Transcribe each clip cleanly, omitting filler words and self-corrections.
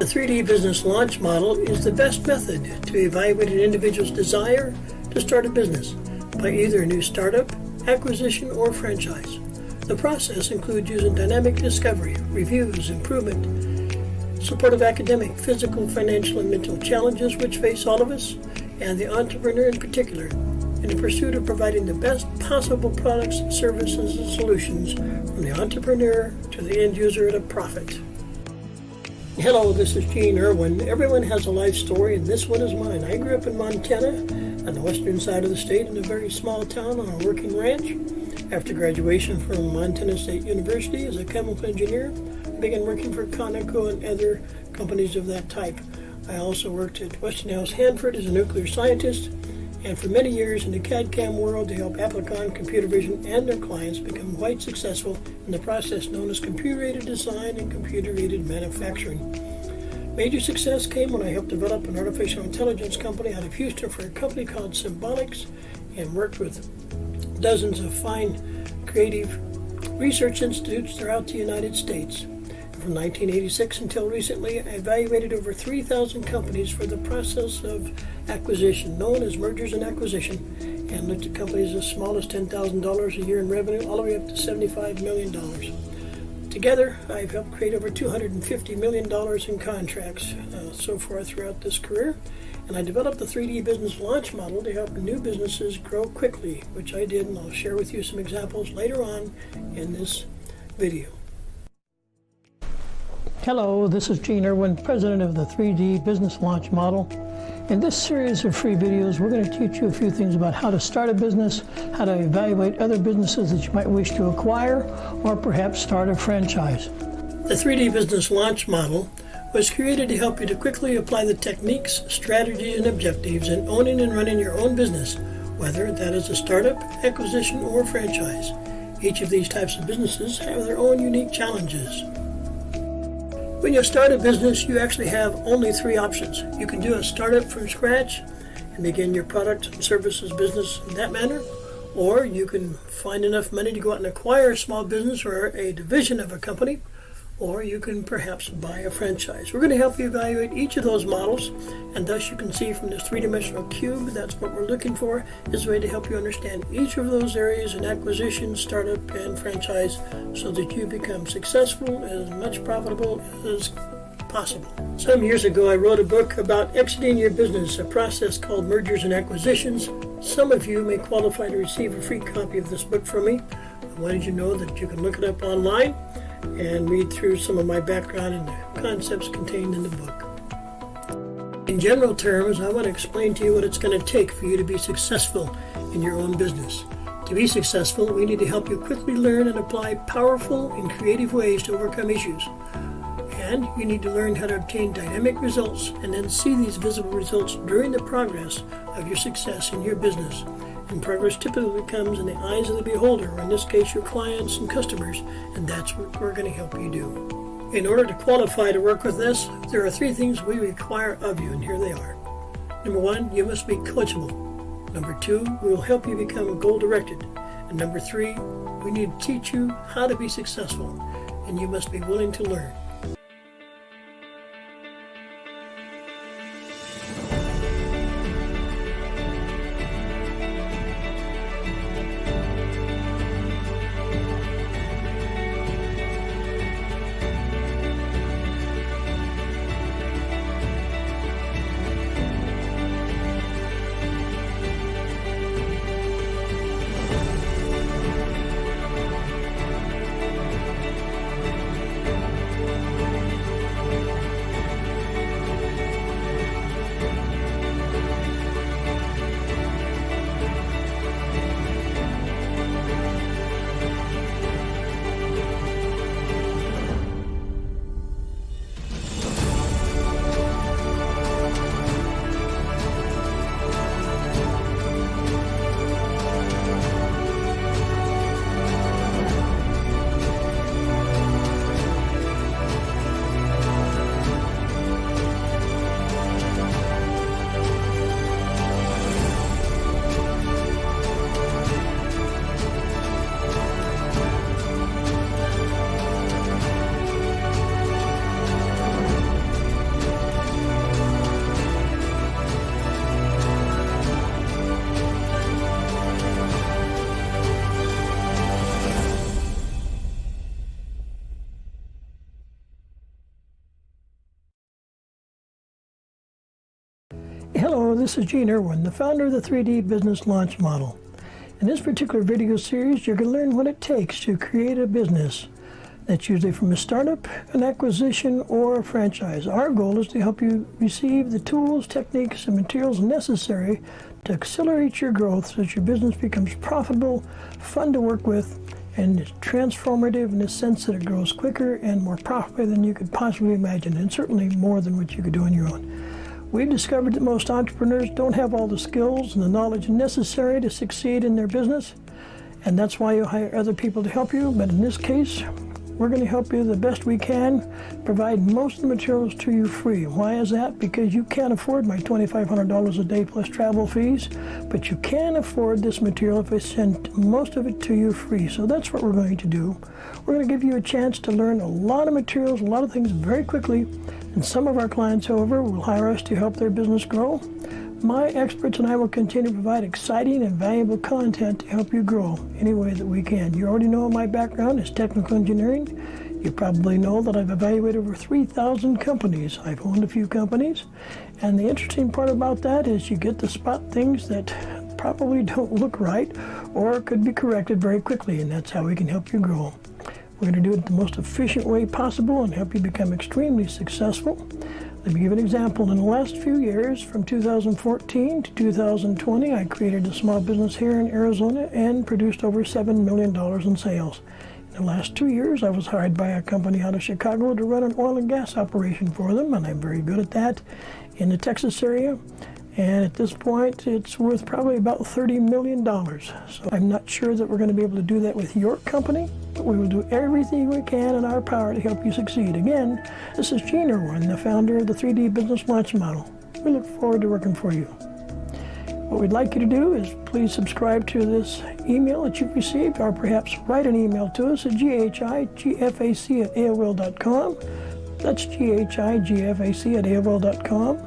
3D business launch model is the best method to evaluate an individual's desire to start a business by either a new startup, acquisition, or franchise. The process includes using dynamic discovery, reviews, improvement, support of academic, physical, financial, and mental challenges which face all of us, and the entrepreneur in particular, in the pursuit of providing the best possible products, services, and solutions from the entrepreneur to the end user at a profit. Hello, this is Gene Irwin. Everyone has a life story, and this one is mine. I grew up in Montana, on the western side of the state, in a very small town on a working ranch. After graduation from Montana State University as a chemical engineer, I began working for Conoco and other companies of that type. I also worked at Westinghouse Hanford as a nuclear scientist, and for many years in the CAD/CAM world to help Applicon Computer Vision and their clients become quite successful in the process known as computer-aided design and computer-aided manufacturing. Major success came when I helped develop an artificial intelligence company out of Houston for a company called Symbolics, and worked with dozens of fine creative research institutes throughout the United States. From 1986 until recently, I evaluated over 3,000 companies for the process of acquisition, known as mergers and acquisition, and looked at companies as small as $10,000 a year in revenue, all the way up to $75 million. Together, I've helped create over $250 million in contracts so far throughout this career, and I developed the 3D business launch model to help new businesses grow quickly, which I did, and I'll share with you some examples later on in this video. Hello, this is Gene Irwin, president of the 3D Business Launch Model. In this series of free videos, we're going to teach you a few things about how to start a business, how to evaluate other businesses that you might wish to acquire, or perhaps start a franchise. The 3D Business Launch Model was created to help you to quickly apply the techniques, strategies, and objectives in owning and running your own business, whether that is a startup, acquisition, or franchise. Each of these types of businesses have their own unique challenges. When you start a business, you actually have only three options. You can do a startup from scratch and begin your product and services business in that manner, or you can find enough money to go out and acquire a small business or a division of a company, or you can perhaps buy a franchise. We're going to help you evaluate each of those models, and thus you can see from this three-dimensional cube, that's what we're looking for, is a way to help you understand each of those areas in acquisition, startup, and franchise, so that you become successful, as much profitable as possible. Some years ago, I wrote a book about exiting your business, a process called mergers and acquisitions. Some of you may qualify to receive a free copy of this book from me. I wanted you to know that you can look it up online and read through some of my background and the concepts contained in the book. In general terms, I want to explain to you what it's going to take for you to be successful in your own business. To be successful, we need to help you quickly learn and apply powerful and creative ways to overcome issues. And you need to learn how to obtain dynamic results and then see these visible results during the progress of your success in your business. And progress typically comes in the eyes of the beholder, or in this case your clients and customers, and that's what we're going to help you do. In order to qualify to work with us, there are three things we require of you, and here they are. Number one, you must be coachable. Number two, we will help you become goal-directed. And number three, we need to teach you how to be successful, and you must be willing to learn. this is Gene Irwin, the founder of the 3D Business Launch Model. In this particular video series, you're going to learn what it takes to create a business. That's usually from a startup, an acquisition, or a franchise. Our goal is to help you receive the tools, techniques, and materials necessary to accelerate your growth so that your business becomes profitable, fun to work with, and is transformative in the sense that it grows quicker and more profitably than you could possibly imagine, and certainly more than what you could do on your own. We've discovered that most entrepreneurs don't have all the skills and the knowledge necessary to succeed in their business, and that's why you hire other people to help you. But in this case, we're going to help you the best we can, provide most of the materials to you free. Why is that? Because you can't afford my $2,500 a day plus travel fees, but you can afford this material if I send most of it to you free. So that's what we're going to do. We're going to give you a chance to learn a lot of materials, a lot of things very quickly, and some of our clients, however, will hire us to help their business grow. My experts and I will continue to provide exciting and valuable content to help you grow any way that we can. You already know my background is technical engineering. You probably know that I've evaluated over 3,000 companies. I've owned a few companies. And the interesting part about that is you get to spot things that probably don't look right or could be corrected very quickly, and that's how we can help you grow. We're going to do it the most efficient way possible and help you become extremely successful. Let me give an example. In the last few years, from 2014 to 2020, I created a small business here in Arizona and produced over $7 million in sales. In the last 2 years, I was hired by a company out of Chicago to run an oil and gas operation for them, and I'm very good at that in the Texas area. And at this point, it's worth probably about $30 million. So I'm not sure that we're going to be able to do that with your company, but we will do everything we can in our power to help you succeed. Again, this is Gene Irwin, the founder of the 3D Business Launch Model. We look forward to working for you. What we'd like you to do is please subscribe to this email that you've received, or perhaps write an email to us atghigfac@aol.com. That'sghigfac@aol.com.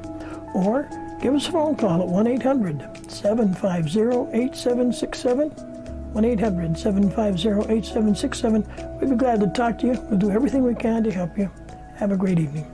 Or give us a phone call at 1-800-750-8767, 1-800-750-8767. We'd be glad to talk to you. We'll do everything we can to help you. Have a great evening.